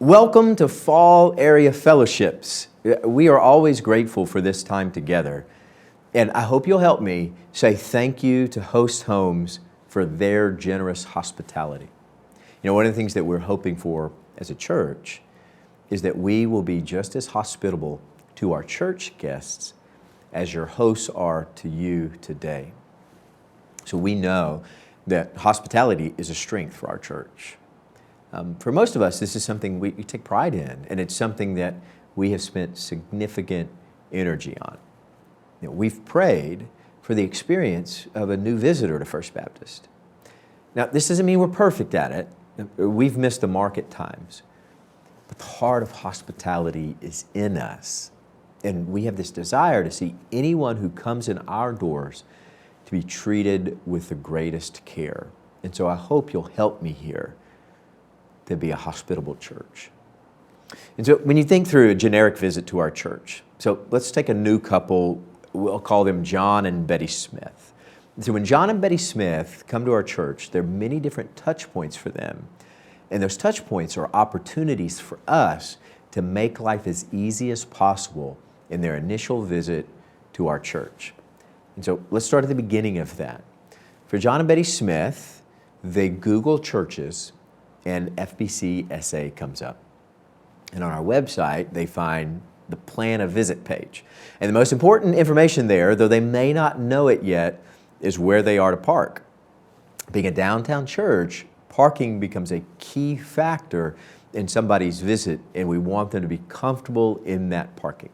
Welcome to Fall Area Fellowships. We are always grateful for this time together. And I hope you'll help me say thank you to Host Homes for their generous hospitality. You know, one of the things that we're hoping for as a church is that we will be just as hospitable to our church guests as your hosts are to you today. So we know that hospitality is a strength for our church. For most of us, this is something we take pride in, and it's something that we have spent significant energy on. You know, we've prayed for the experience of a new visitor to First Baptist. Now, this doesn't mean we're perfect at it. We've missed the mark at times. But the heart of hospitality is in us, and we have this desire to see anyone who comes in our doors to be treated with the greatest care. And so I hope you'll help me here to be a hospitable church. And so when you think through a generic visit to our church, so let's take a new couple, we'll call them John and Betty Smith. And so when John and Betty Smith come to our church, there are many different touch points for them. And those touch points are opportunities for us to make life as easy as possible in their initial visit to our church. And so let's start at the beginning of that. For John and Betty Smith, they Google churches and FBC SA comes up. And on our website, they find the Plan a Visit page. And the most important information there, though they may not know it yet, is where they are to park. Being a downtown church, parking becomes a key factor in somebody's visit, and we want them to be comfortable in that parking.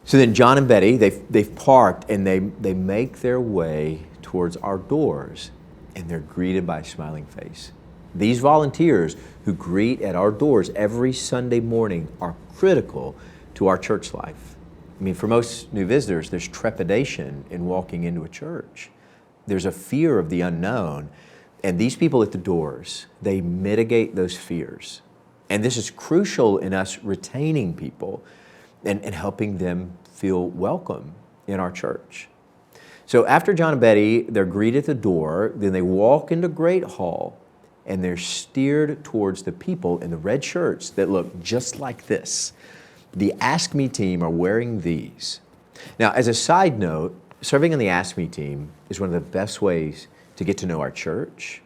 So then John and Betty, they've parked, and they make their way towards our doors, and they're greeted by a smiling face. These volunteers who greet at our doors every Sunday morning are critical to our church life. I mean, for most new visitors, there's trepidation in walking into a church. There's a fear of the unknown. And these people at the doors, they mitigate those fears. And this is crucial in us retaining people and helping them feel welcome in our church. So after John and Betty, they're greeted at the door, then they walk into Great Hall, and they're steered towards the people in the red shirts that look just like this. The Ask Me team are wearing these. Now, as a side note, serving on the Ask Me team is one of the best ways to get to know our church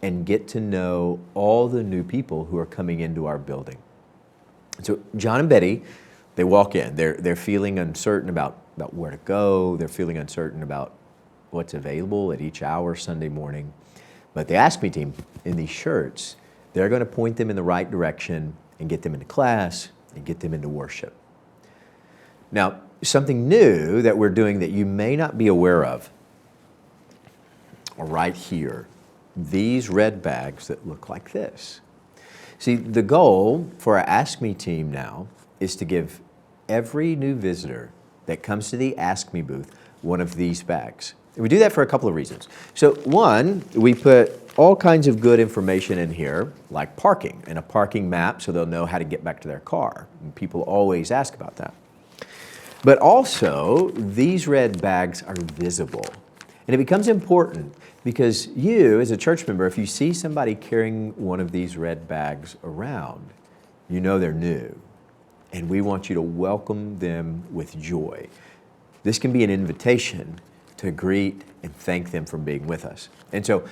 and get to know all the new people who are coming into our building. So John and Betty, they walk in. They're feeling uncertain about where to go. They're feeling uncertain about what's available at each hour Sunday morning. But the Ask Me team in these shirts, they're going to point them in the right direction and get them into class and get them into worship. Now, something new that we're doing that you may not be aware of are right here. These red bags that look like this. See, the goal for our Ask Me team now is to give every new visitor that comes to the Ask Me booth one of these bags. We do that for a couple of reasons. So one, we put all kinds of good information in here, like parking and a parking map so they'll know how to get back to their car. And people always ask about that. But also, these red bags are visible. And it becomes important because you, as a church member, if you see somebody carrying one of these red bags around, you know they're new. And we want you to welcome them with joy. This can be an invitation to greet and thank them for being with us. And so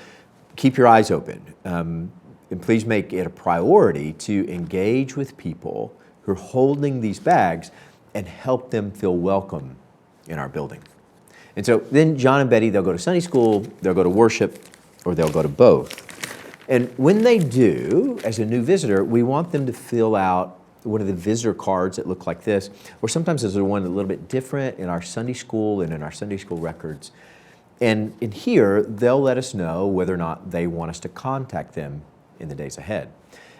keep your eyes open. And please make it a priority to engage with people who are holding these bags and help them feel welcome in our building. And so then John and Betty, they'll go to Sunday school, they'll go to worship, or they'll go to both. And when they do, as a new visitor, we want them to fill out one of the visitor cards that look like this, or sometimes there's one a little bit different in our Sunday school and in our Sunday school records. And in here, they'll let us know whether or not they want us to contact them in the days ahead.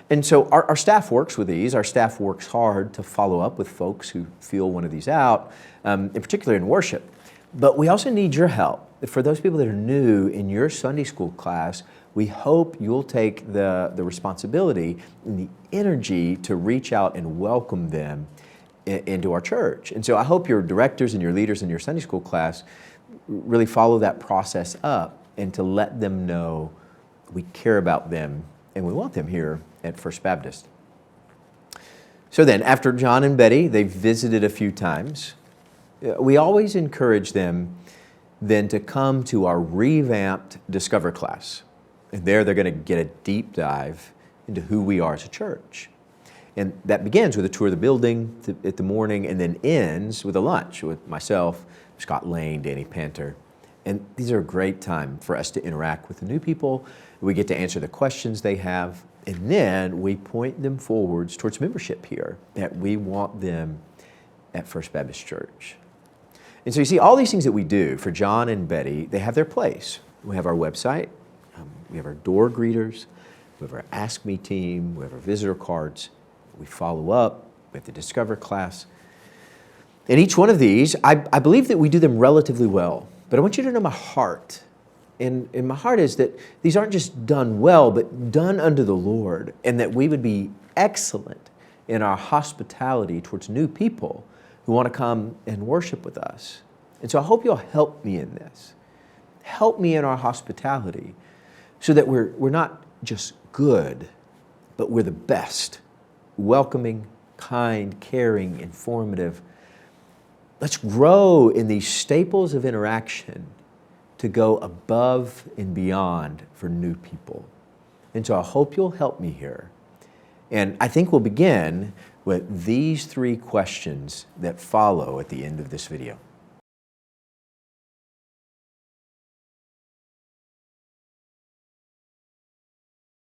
And so our staff works with these. Our staff works hard to follow up with folks who fill one of these out, in particular in worship. But we also need your help. For those people that are new in your Sunday school class, we hope you'll take the responsibility and the energy to reach out and welcome them into our church. And so I hope your directors and your leaders in your Sunday school class really follow that process up and to let them know we care about them and we want them here at First Baptist. So then, after John and Betty, they've visited a few times, we always encourage them then to come to our revamped Discover class. And there they're going to get a deep dive into who we are as a church. And that begins with a tour of the building at the morning and then ends with a lunch with myself, Scott Lane, Danny Panter. And these are a great time for us to interact with the new people. We get to answer the questions they have. And then we point them forwards towards membership here, that we want them at First Baptist Church. And so you see, all these things that we do for John and Betty, they have their place. We have our website, we have our door greeters, we have our Ask Me team, we have our visitor cards, we follow up, we have the Discover class. And each one of these, I believe that we do them relatively well. But I want you to know my heart. And my heart is that these aren't just done well, but done unto the Lord, and that we would be excellent in our hospitality towards new people who want to come and worship with us. And so I hope you'll help me in this. Help me in our hospitality so that we're not just good, but we're the best. Welcoming, kind, caring, informative. Let's grow in these staples of interaction to go above and beyond for new people. And so I hope you'll help me here. And I think we'll begin with these 3 questions that follow at the end of this video.